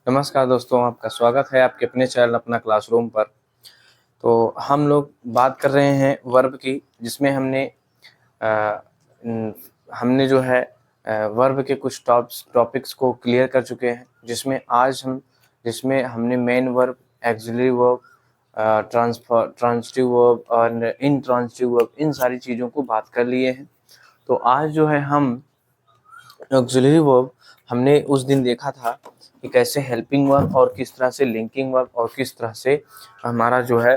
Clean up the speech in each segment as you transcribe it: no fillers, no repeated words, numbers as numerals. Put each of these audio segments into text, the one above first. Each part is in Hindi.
नमस्कार दोस्तों, आपका स्वागत है आपके अपने चैनल अपना क्लासरूम पर। तो हम लोग बात कर रहे हैं वर्ब की, जिसमें अ, न, हमने जो है वर्ब के कुछ टॉपिक्स को क्लियर कर चुके हैं, जिसमें हमने main verb, axillary verb, transitive verb और इनट्रांजिटिव वर्ब, इन सारी चीज़ों को बात कर लिए हैं। तो आज जो है हम ऑक्सिलरी वर्ब हमने उस दिन देखा था कि कैसे हेल्पिंग वर्ब और किस तरह से लिंकिंग वर्ब और किस तरह से हमारा जो है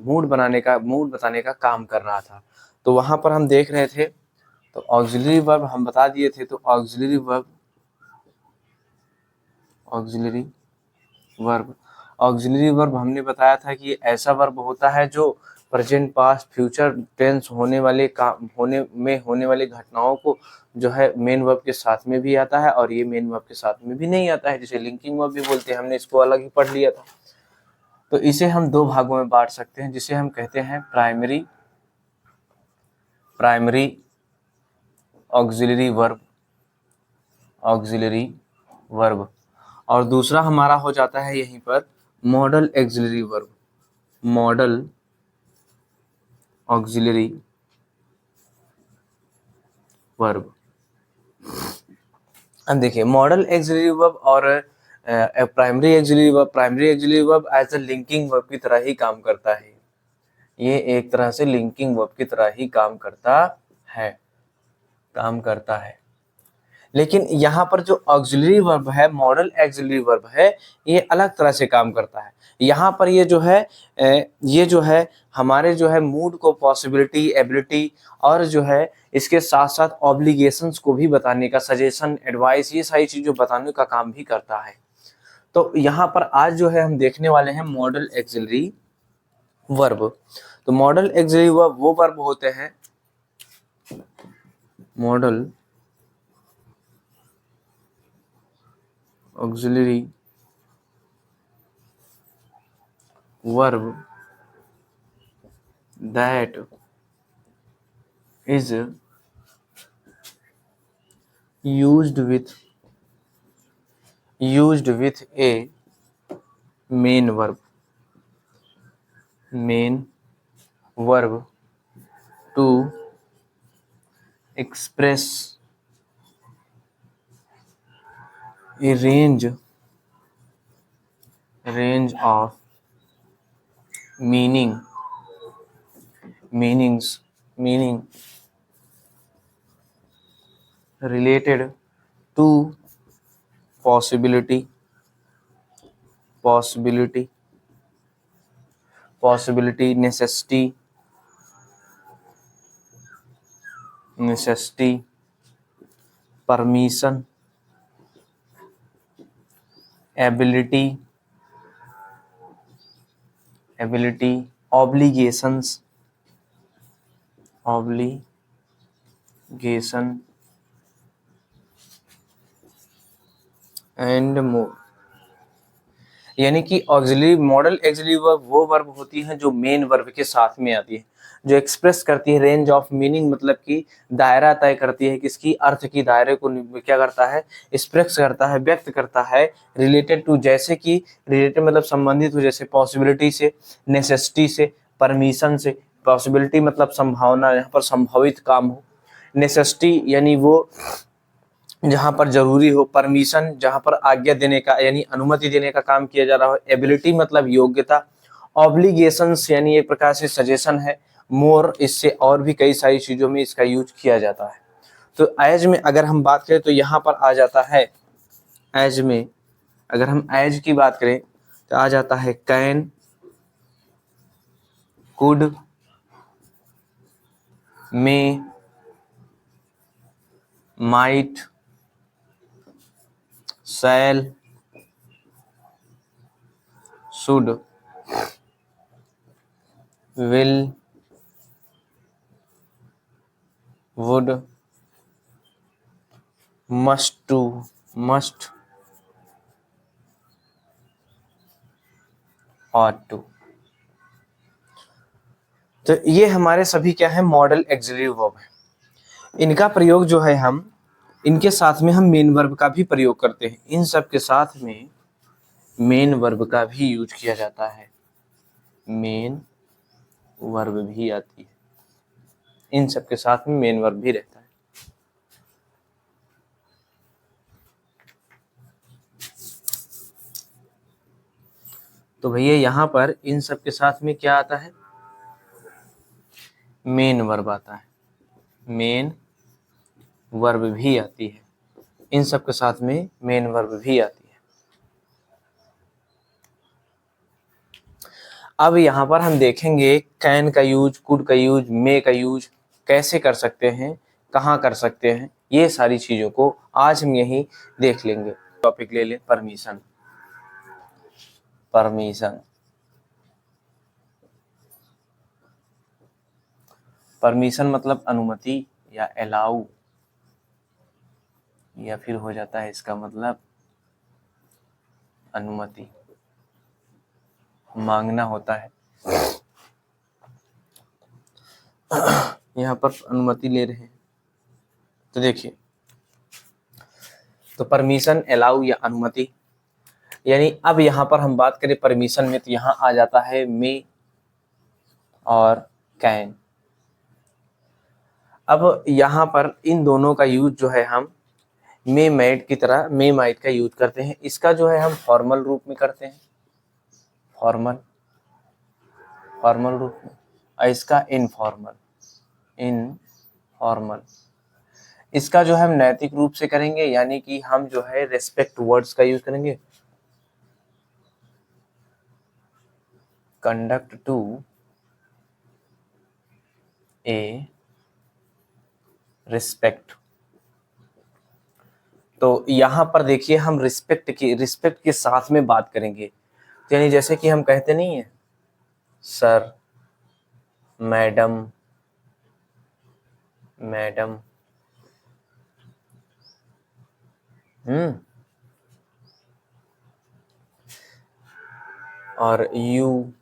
मूड बताने का काम कर रहा था। तो वहाँ पर हम देख रहे थे, तो ऑक्सिलरी वर्ब हम बता दिए थे। तो ऑक्सिलरी वर्ब हमने बताया था कि ये ऐसा वर्ब होता है जो प्रेजेंट, पास्ट, फ्यूचर टेंस होने वाली घटनाओं को जो है मेन वर्ब के साथ में भी आता है और ये मेन वर्ब के साथ में भी नहीं आता है, जिसे लिंकिंग वर्ब भी बोलते हैं। हमने इसको अलग ही पढ़ लिया था। तो इसे हम दो भागों में बांट सकते हैं, जिसे हम कहते हैं प्राइमरी ऑक्सिलरी वर्ब, और दूसरा हमारा हो जाता है यहीं पर मॉडल ऑक्सिलरी वर्ब। अब देखिए, मॉडल ऑक्सिलरी वर्ब और primary auxiliary verb as a linking verb की तरह ही काम करता है। ये एक तरह से लिंकिंग वर्ब की तरह ही काम करता है। लेकिन यहाँ पर जो ऑक्सिलरी वर्ब है, मॉडल ऑक्सिलरी वर्ब है, ये अलग तरह से काम करता है। यहाँ पर ये जो है हमारे जो है मूड को, पॉसिबिलिटी, एबिलिटी और जो है इसके साथ साथ ऑब्लिगेशंस को भी बताने का, सजेशन, एडवाइस, ये सारी चीज़ों बताने का काम भी करता है। तो यहाँ पर आज जो है हम देखने वाले हैं मॉडल ऑक्सिलरी वर्ब। तो मॉडल ऑक्सिलरी वर्ब वो वर्ब होते हैं, model auxiliary verb that is used with a main verb to express a range of meaning related to possibility, necessity, permission, ability, obligations, and more. यानी कि मॉडल ऑक्सिलरी वर्ब वो वर्ब होती है जो मेन वर्ब के साथ में आती है, जो एक्सप्रेस करती है रेंज ऑफ मीनिंग, मतलब कि दायरा तय करती है, किसकी, अर्थ की दायरे को क्या करता है, एक्सप्रेस करता है, व्यक्त करता है। रिलेटेड टू, जैसे कि रिलेटेड मतलब संबंधित हो, जैसे पॉसिबिलिटी से, नेसेसिटी से, परमिशन से। पॉसिबिलिटी मतलब संभावना, यहाँ पर संभावित काम हो। नेसेसिटी यानी वो जहाँ पर जरूरी हो। परमिशन जहाँ पर आज्ञा देने का यानी अनुमति देने का काम किया जा रहा हो। एबिलिटी मतलब योग्यता। ऑब्लिगेशंस यानी एक प्रकार से सजेशन है। मोर, इससे और भी कई सारी चीजों में इसका यूज किया जाता है। तो एज में अगर हम बात करें तो यहाँ पर आ जाता है, एज में अगर हम एज की बात करें तो आ जाता है can, could, may, might, shall, should, will, would, must, ought to। तो ये हमारे सभी क्या है, मॉडल ऑक्सिलरी वर्ब है। इनका प्रयोग जो है हम इनके साथ में हम मेन वर्ब का भी प्रयोग करते हैं। इन सब के साथ में मेन वर्ब का भी यूज किया जाता है, मेन वर्ब भी आती है, इन सब के साथ में मेन वर्ब भी रहता है। तो भैया यहाँ पर इन सब के साथ में क्या आता है, मेन वर्ब आता है, मेन वर्ब भी आती है, इन सब के साथ में मेन वर्ब भी आती है। अब यहाँ पर हम देखेंगे कैन का यूज, कुड का यूज, मे का यूज कैसे कर सकते हैं, कहाँ कर सकते हैं, ये सारी चीजों को आज हम यही देख लेंगे। टॉपिक ले लें, परमिशन। परमिशन, परमिशन मतलब अनुमति या अलाउ, या फिर हो जाता है इसका मतलब अनुमति, मांगना होता है। यहाँ पर अनुमति ले रहे हैं, तो देखिए, तो परमिशन, अलाउ या अनुमति, यानी अब यहाँ पर हम बात करें परमिशन में, तो यहाँ आ जाता है मे और कैन। अब यहाँ पर इन दोनों का यूज जो है हम मे मैट की तरह मे माइट का यूज करते हैं। इसका जो है हम फॉर्मल रूप में करते हैं, फॉर्मल, फॉर्मल रूप में, और इसका इनफॉर्मल, इनफॉर्मल। इसका जो है हम नैतिक रूप से करेंगे, यानी कि हम जो है रेस्पेक्ट वर्ड्स का यूज करेंगे, कंडक्ट टू ए रिस्पेक्ट। तो यहाँ पर देखिए हम रिस्पेक्ट के साथ में बात करेंगे, यानी जैसे कि हम कहते नहीं है सर, मैडम, मैडम, और यू,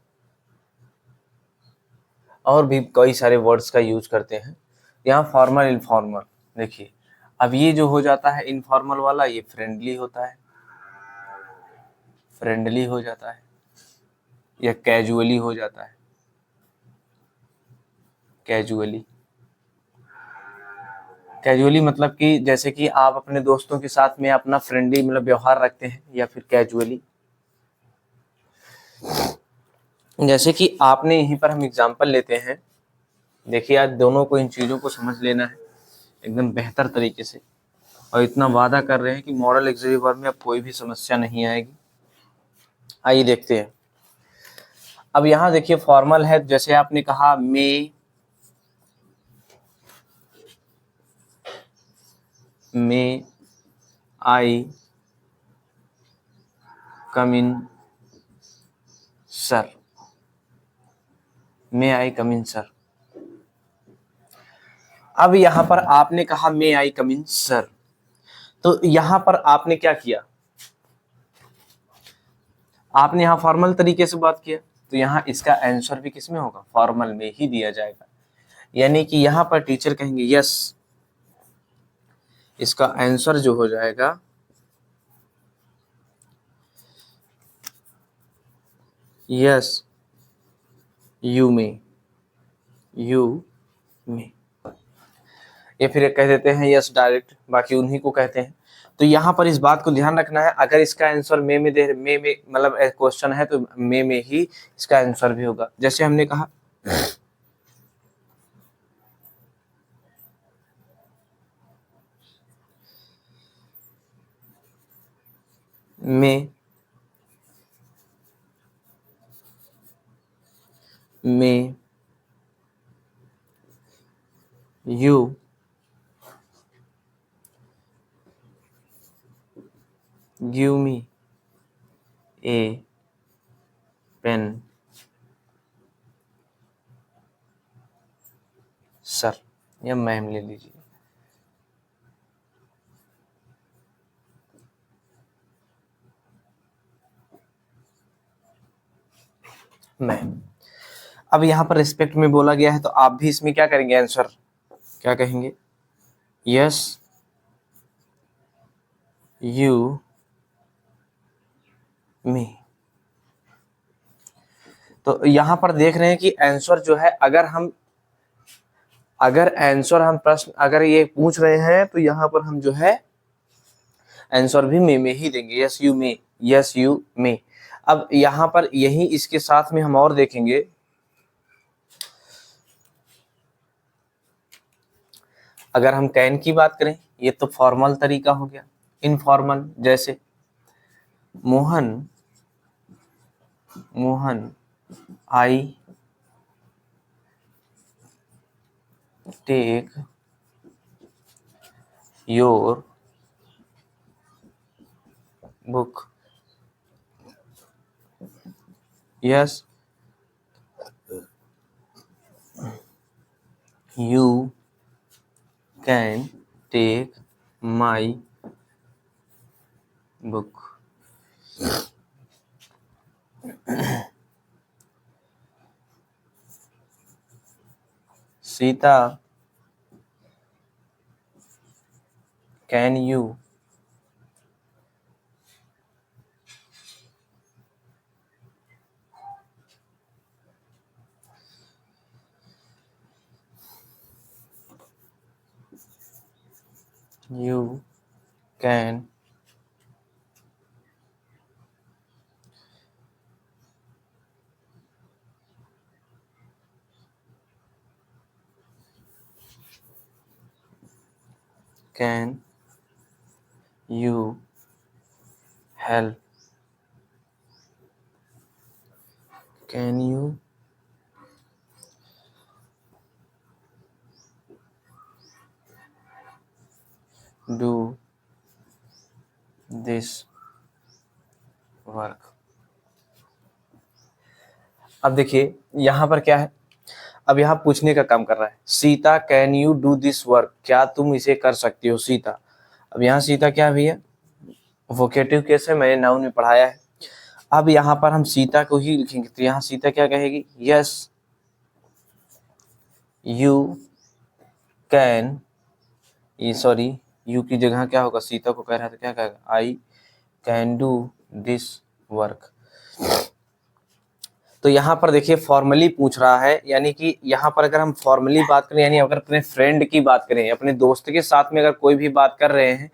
और भी कई सारे वर्ड्स का यूज करते हैं। यहाँ फॉर्मल, इनफॉर्मल, देखिए अब ये जो हो जाता है इनफॉर्मल वाला, ये फ्रेंडली होता है, फ्रेंडली हो जाता है, या कैजुअली हो जाता है, कैजुअली। कैजुअली मतलब कि जैसे कि आप अपने दोस्तों के साथ में अपना फ्रेंडली मतलब व्यवहार रखते हैं, या फिर कैजुअली। जैसे कि आपने यहीं पर हम एग्जांपल लेते हैं, देखिए आज दोनों को इन चीज़ों को समझ लेना है एकदम बेहतर तरीके से, और इतना वादा कर रहे हैं कि मॉडल ऑक्सिलरी वर्ब में अब कोई भी समस्या नहीं आएगी। आइए देखते हैं। अब यहाँ देखिए फॉर्मल है, जैसे आपने कहा मे आई कम इन सर, मे आई कम इन सर। अब यहाँ पर आपने कहा मे आई कम इन सर, तो यहाँ पर आपने क्या किया, आपने यहाँ फॉर्मल तरीके से बात किया, तो यहाँ इसका आंसर भी किस में होगा, फॉर्मल में ही दिया जाएगा। यानी कि यहाँ पर टीचर कहेंगे यस, इसका आंसर जो हो जाएगा यस यू में, यू में, या फिर कह देते हैं यस डायरेक्ट, बाकी उन्हीं को कहते हैं। तो यहाँ पर इस बात को ध्यान रखना है, अगर इसका आंसर मे में दे, मे में मतलब क्वेश्चन है तो मे में ही इसका आंसर भी होगा। जैसे हमने कहा may you give me a pen sir, या मैम ले लीजिए। मैम, अब यहाँ पर रिस्पेक्ट में बोला गया है, तो आप भी इसमें क्या करेंगे, आंसर क्या कहेंगे, यस यू मे। तो यहां पर देख रहे हैं कि आंसर जो है, अगर आंसर हम प्रश्न अगर ये पूछ रहे हैं तो यहां पर हम जो है आंसर भी मे में ही देंगे। Yes you may, yes you may. अब यहां पर यही इसके साथ में हम और देखेंगे, अगर हम कैन की बात करें, ये तो फॉर्मल तरीका हो गया। इनफॉर्मल जैसे Mohan, Mohan I take your book, yes you can take my book. Sita, can you can can you help, can you do this work. अब देखिए यहां पर क्या है, अब यहाँ पूछने का काम कर रहा है, Sita can you do this work, क्या तुम इसे कर सकती हो सीता। अब यहाँ सीता क्या है भैया, वोकेटिव केस है, मैंने नाउन में पढ़ाया है। अब यहाँ पर हम सीता को ही लिखेंगे, तो यहाँ सीता क्या कहेगी, यस यू कैन, ये सॉरी यू की जगह क्या होगा, सीता को कह रहा है तो क्या कहेगा, I can do this work. तो यहाँ पर देखिए फॉर्मली पूछ रहा है, यानी कि यहाँ पर अगर हम फॉर्मली बात करें, यानी अगर अपने फ्रेंड की बात करें, अपने दोस्त के साथ में अगर कोई भी बात कर रहे हैं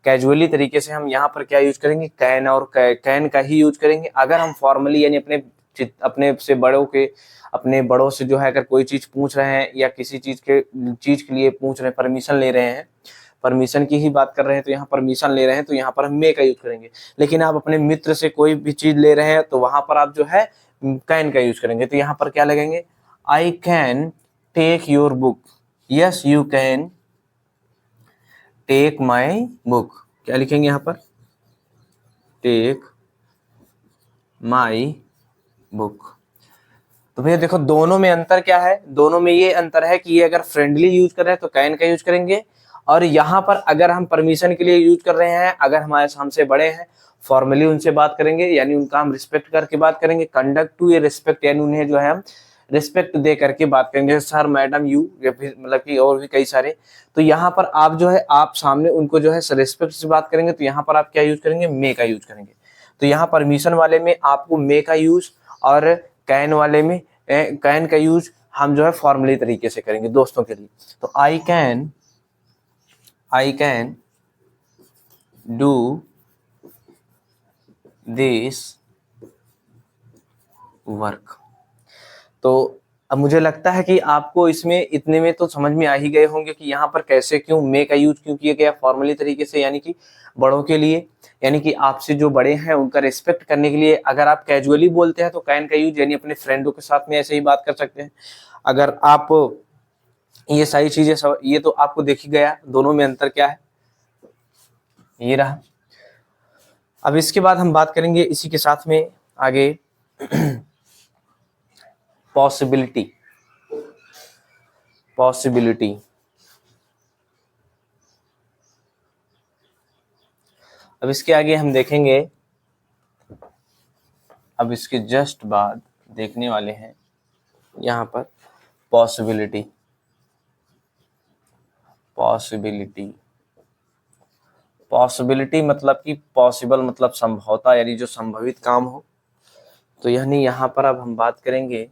कैजुअली तरीके से, हम यहाँ पर क्या यूज करेंगे, कैन और कैन का ही यूज करेंगे। अगर हम फॉर्मली यानी अपने से बड़ों के, अपने बड़ों से जो है अगर कोई चीज पूछ रहे हैं या किसी चीज के लिए पूछ रहे हैं, परमिशन ले रहे हैं, परमिशन की ही बात कर रहे हैं, तो यहाँ परमिशन ले रहे हैं तो यहाँ पर हम मे का यूज करेंगे। लेकिन आप अपने मित्र से कोई भी चीज ले रहे हैं तो वहां पर आप जो है कैन का यूज करेंगे। तो यहाँ पर क्या लगेंगे, I can take your book, yes you can take my book. क्या लिखेंगे यहाँ पर, टेक माई बुक। तो भैया देखो दोनों में अंतर क्या है, दोनों में ये अंतर है कि ये अगर फ्रेंडली यूज कर रहे हैं तो कैन का यूज करेंगे, और यहाँ पर अगर हम परमिशन के लिए यूज कर रहे हैं, अगर हमारे हमसे बड़े हैं, फॉर्मली उनसे बात करेंगे, यानी उनका हम रिस्पेक्ट करके बात करेंगे, कंडक्ट टू ये रिस्पेक्ट, यानी उन्हें जो है हम रिस्पेक्ट दे करके बात करेंगे, सर मैडम यू, या फिर मतलब कि और भी कई सारे। तो यहाँ पर आप जो है आप सामने उनको जो है रिस्पेक्ट से बात करेंगे, तो यहाँ पर आप क्या यूज करेंगे, मे का यूज करेंगे। तो यहाँ परमिशन वाले में आपको मे का यूज, और कैन वाले में कैन का यूज हम जो है फॉर्मली तरीके से करेंगे दोस्तों के लिए। तो I can do this work. तो अब मुझे लगता है कि आपको इसमें इतने में तो समझ में आ ही गए होंगे कि यहाँ पर कैसे क्यों मे का यूज क्यों किया गया फॉर्मली तरीके से, यानी कि बड़ों के लिए, यानी कि आपसे जो बड़े हैं उनका रिस्पेक्ट करने के लिए। अगर आप कैजुअली बोलते हैं तो कैन का यूज यानी अपने फ्रेंडों के साथ में ऐसे ही बात कर सकते हैं। अगर आप ये सारी चीजें ये तो आपको देख ही गया दोनों में अंतर क्या है, ये रहा। अब इसके बाद हम बात करेंगे इसी के साथ में आगे पॉसिबिलिटी, पॉसिबिलिटी। अब इसके आगे हम देखेंगे, अब इसके जस्ट बाद देखने वाले हैं यहाँ पर पॉसिबिलिटी, पॉसिबिलिटी, पॉसिबिलिटी मतलब कि पॉसिबल मतलब संभवता, यानी जो संभवित काम हो। तो यानी यहाँ पर अब हम बात करेंगे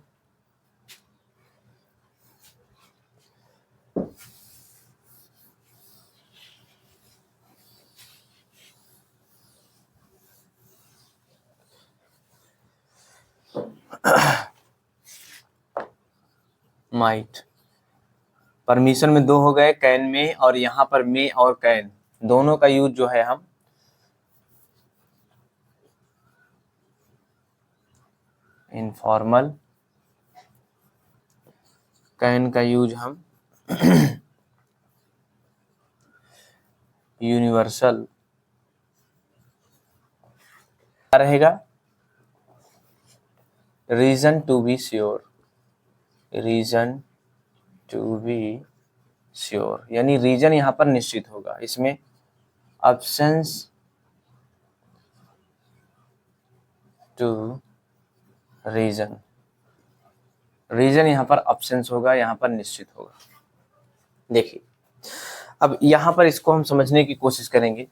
माइट। परमिशन में दो हो गए, कैन में, और यहाँ पर मे और कैन दोनों का यूज जो है हम इनफॉर्मल, कैन का यूज हम यूनिवर्सल रहेगा। Reason to be sure, reason to be sure यानी रीजन यहाँ पर निश्चित होगा। इसमें अब्सेंस टू रीजन, रीजन यहाँ पर अब्सेंस होगा, यहाँ पर निश्चित होगा। देखिए अब यहाँ पर इसको हम समझने की कोशिश करेंगे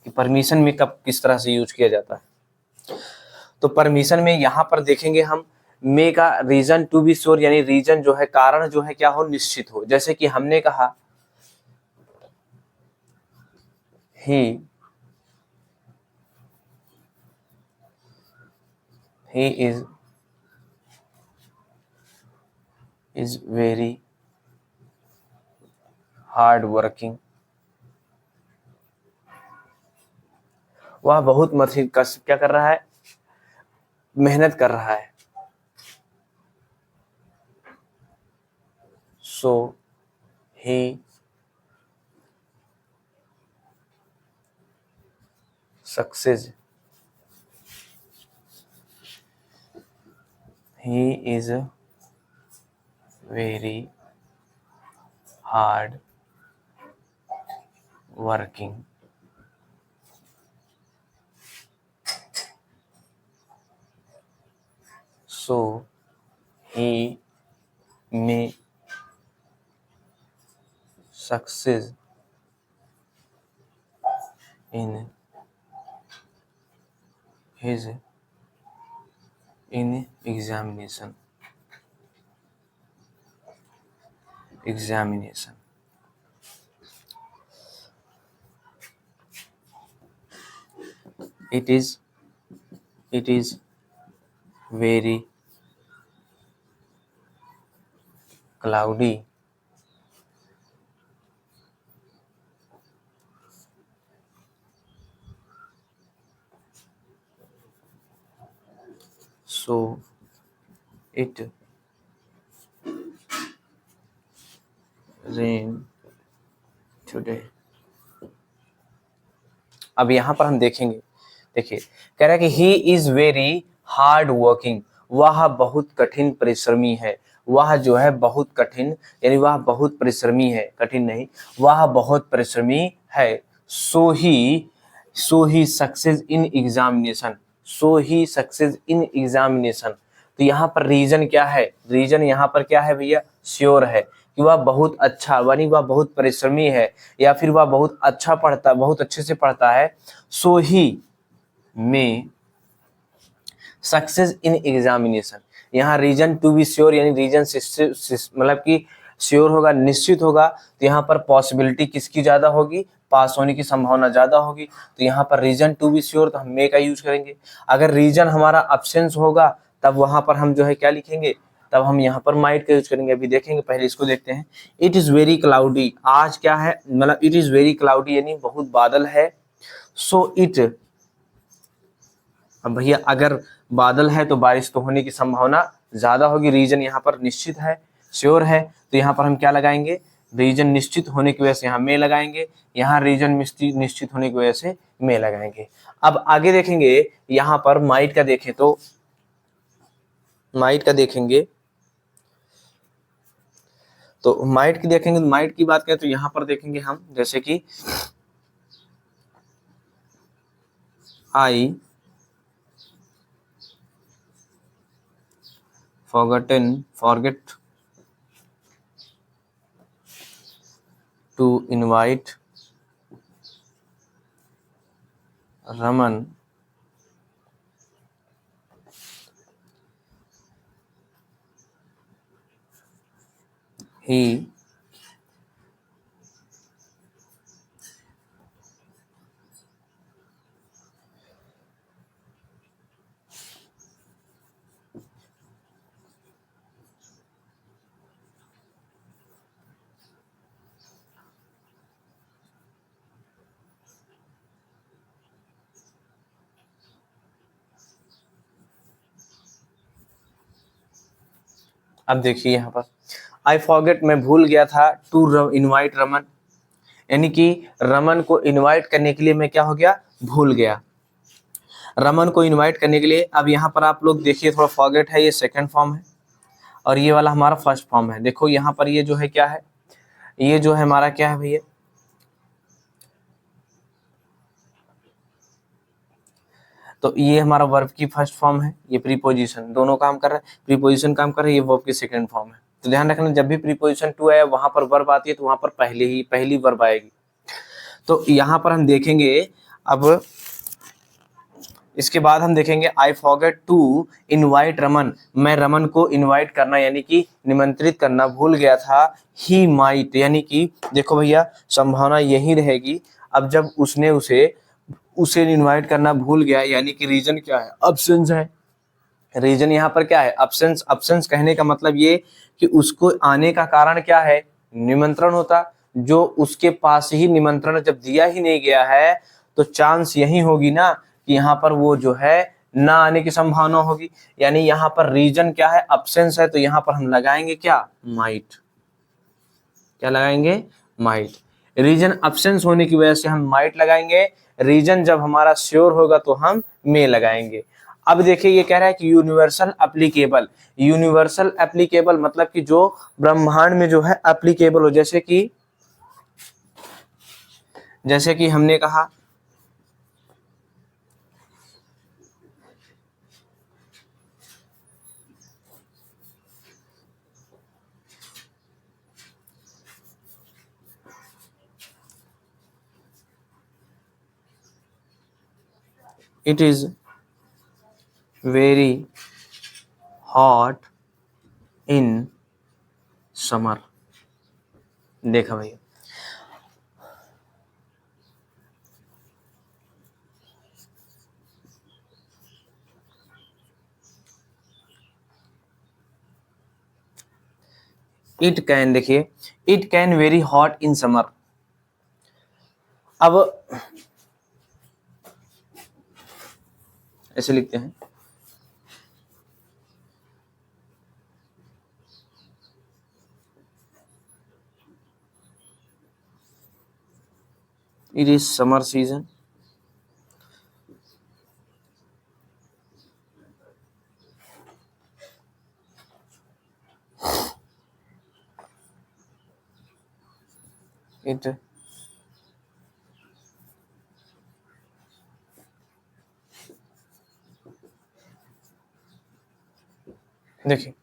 कि परमिशन में कब किस तरह से यूज किया जाता है। तो परमिशन में यहाँ पर देखेंगे हम मे का रीजन टू बी श्योर यानी रीजन जो है, कारण जो है क्या हो, निश्चित हो। जैसे कि हमने कहा ही इज वेरी हार्ड वर्किंग, वह बहुत क्या कर रहा है, मेहनत कर रहा है। So he success, he is very hard working. So he may succeed in his examination. It is very cloudy. So it rain today. अब यहाँ पर हम देखेंगे, देखिए कह रहा है कि ही इज वेरी हार्ड वर्किंग, वह बहुत कठिन परिश्रमी है। वह जो है बहुत कठिन यानी वह बहुत परिश्रमी है, कठिन नहीं, वह बहुत परिश्रमी है। So he success in examination, so he success in examination. तो यहाँ पर रीजन क्या है, रीजन यहाँ पर क्या है भैया, श्योर है कि वह बहुत अच्छा, यानी वह बहुत परिश्रमी है या फिर वह बहुत अच्छा पढ़ता, बहुत अच्छे से पढ़ता है। सो ही में सक्सेस इन एग्जामिनेशन, यहाँ रीजन टू बी श्योर यानी रीजन मतलब कि श्योर होगा, निश्चित होगा। तो यहाँ पर पॉसिबिलिटी किसकी ज्यादा होगी, पास होने की संभावना ज्यादा होगी। तो यहाँ पर रीजन टू बी श्योर तो हम मे का यूज करेंगे। अगर रीजन हमारा अब्सेंस होगा तब वहां पर हम जो है क्या लिखेंगे, तब हम यहाँ पर माइट का यूज करेंगे। अभी देखेंगे, पहले इसको देखते हैं। इट इज वेरी क्लाउडी, आज क्या है, मतलब इट इज वेरी क्लाउडी यानी बहुत बादल है। सो इट, अब भैया अगर बादल है तो बारिश तो होने की संभावना ज्यादा होगी। रीजन यहाँ पर निश्चित है, श्योर है, तो यहाँ पर हम क्या लगाएंगे, रीजन निश्चित होने की वजह से यहाँ में लगाएंगे, यहाँ रीजन निश्चित होने की वजह से में लगाएंगे। अब आगे देखेंगे, यहाँ पर माइट का देखें तो माइट का देखेंगे तो माइट की देखेंगे, माइट की बात करें तो यहाँ पर देखेंगे हम, जैसे कि आई forget टू इनवाइट रमन ही अब देखिए यहाँ पर आई फॉरगेट, मैं भूल गया था, टू इनवाइट रमन, यानी कि रमन को इनवाइट करने के लिए मैं क्या हो गया, भूल गया। रमन को इनवाइट करने के लिए, अब यहाँ पर आप लोग देखिए थोड़ा फॉरगेट है, ये सेकंड फॉर्म है और ये वाला हमारा फर्स्ट फॉर्म है। देखो यहाँ पर ये जो है क्या है, ये जो है हमारा क्या है भैया, तो ये हमारा वर्ब की फर्स्ट फॉर्म है, ये प्रीपोजिशन, दोनों काम कर रहा है, प्रीपोजिशन काम कर रहा है, ये वर्ब की सेकंड फॉर्म है। तो ध्यान रखना, जब भी प्रीपोजिशन टू है वहां पर वर्ब आती है तो वहां पर पहली वर्ब आएगी। तो यहाँ पर हम देखेंगे, अब इसके बाद हम देखेंगे I forget to invite Raman, मैं रमन को इनवाइट करना यानी कि निमंत्रित करना भूल गया था। ही माइट, यानी कि देखो भैया संभावना यही रहेगी, अब जब उसने उसे इनवाइट करना भूल गया, यानी कि रीजन क्या है, अब्सेंस है। रीजन यहाँ पर क्या है, अब्सेंस। अब्सेंस कहने का मतलब ये कि उसको आने का कारण क्या है, निमंत्रण होता, जो उसके पास ही निमंत्रण जब दिया ही नहीं गया है तो चांस यही होगी ना कि यहाँ पर वो जो है ना आने की संभावना होगी। यानी यहाँ पर रीजन क्या है, अब्सेंस है, तो यहाँ पर हम लगाएंगे क्या, माइट। क्या लगाएंगे, माइट। रीजन अब्सेंस होने की वजह से हम माइट लगाएंगे, रीजन जब हमारा श्योर होगा तो हम मे लगाएंगे। अब देखिए ये कह रहा है कि यूनिवर्सल एप्लीकेबल, यूनिवर्सल एप्लीकेबल मतलब कि जो ब्रह्मांड में जो है एप्लीकेबल हो, जैसे कि हमने कहा it is very hot in summer. देखा भैया, इट कैन, देखिए it can very hot in summer. अब ऐसे लिखते हैं, it is summer season, it देखिए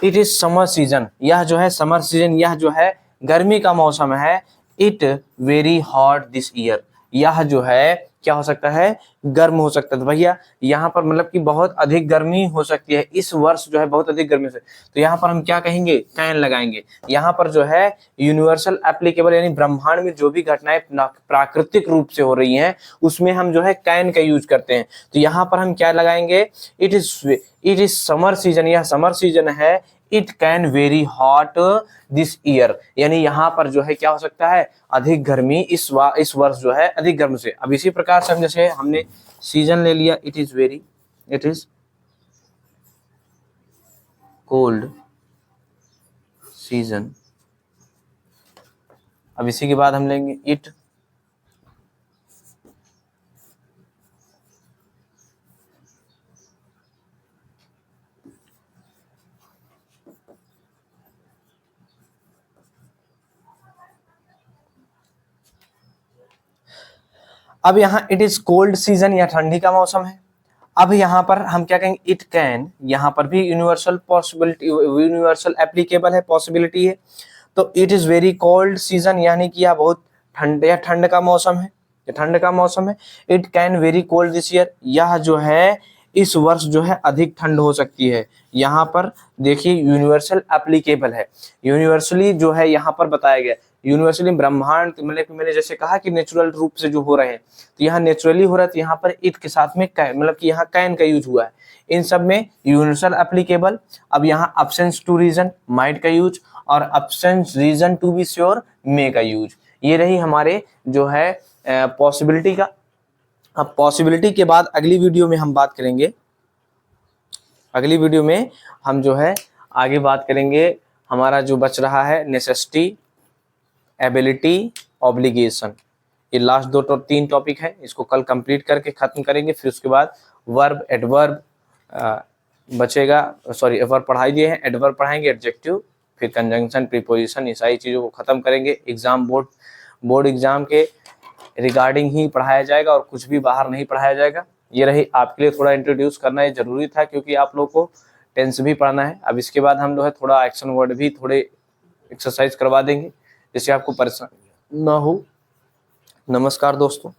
इट इज समर सीजन, यह जो है समर सीजन, यह जो है गर्मी का मौसम है। It very hot this year, यह जो है क्या हो सकता है, गर्म हो सकता है। तो भैया यहाँ पर मतलब कि बहुत अधिक गर्मी हो सकती है, इस वर्ष जो है बहुत अधिक गर्मी से, तो यहाँ पर हम क्या कहेंगे, कैन लगाएंगे। यहाँ पर जो है यूनिवर्सल एप्लीकेबल यानी ब्रह्मांड में जो भी घटनाएं प्राकृतिक रूप से हो रही हैं उसमें हम जो है कैन का यूज करते हैं। तो यहाँ पर हम क्या लगाएंगे, इट इज समर सीजन, यह समर सीजन है। It can very hot this year, यानी यहाँ पर जो है क्या हो सकता है, अधिक गर्मी इस वर्ष जो है अधिक गर्म से। अब इसी प्रकार से हम जैसे हमने सीजन ले लिया, इट इज कोल्ड सीजन। अब इसी के बाद हम लेंगे इट अब यहाँ इट इज कोल्ड सीजन, या ठंडी का मौसम है। अब यहाँ पर हम क्या कहेंगे, इट कैन, यहाँ पर भी यूनिवर्सल पॉसिबिलिटी, यूनिवर्सल एप्लीकेबल है, पॉसिबिलिटी है। तो it is very cold season, यानी कि यह बहुत ठंड या ठंड का मौसम है, ये ठंड का मौसम है। It can very cold this year, यह जो है इस वर्ष जो है अधिक ठंड हो सकती है। यहाँ पर देखिए यूनिवर्सल एप्लीकेबल है, यूनिवर्सली जो है यहाँ पर बताया गया, यूनिवर्सली ब्रह्मांड, मतलब कि मैंने जैसे कहा कि नेचुरल रूप से जो हो रहे हैं, तो यहाँ नेचुरली हो रहा है, तो यहाँ पर इट के साथ में मतलब कि यहाँ कैन का यूज हुआ है। इन सब में यूनिवर्सल एप्लीकेबल। अब यहाँ अब्सेंस टू रीजन, माइट का यूज, और absence reason to be sure, may का यूज। ये रही हमारे जो है पॉसिबिलिटी का। अब पॉसिबिलिटी के बाद अगली वीडियो में हम बात करेंगे, अगली वीडियो में हम जो है आगे बात करेंगे, हमारा जो बच रहा है नेसेसिटी, एबिलिटी, ऑब्लिगेशन। ये लास्ट 2-3 टॉपिक है, इसको कल कंप्लीट करके खत्म करेंगे। फिर उसके बाद वर्ब, एडवर्ब बचेगा, सॉरी वर्ब पढ़ाई दिए हैं, एडवर्ब पढ़ाएंगे, एडजेक्टिव, फिर कंजंक्शन, प्रीपोजिशन, ये सारी चीज़ों को खत्म करेंगे। एग्जाम बोर्ड एग्जाम के रिगार्डिंग ही पढ़ाया जाएगा और कुछ भी बाहर नहीं पढ़ाया जाएगा। ये रही आपके लिए थोड़ा इंट्रोड्यूस करना ये जरूरी था, क्योंकि आप लोग को टेंस भी पढ़ना है। अब इसके बाद हम जो है थोड़ा एक्शन वर्ड भी थोड़े एक्सरसाइज करवा देंगे, जिससे आपको परेशानी ना हो। नमस्कार दोस्तों।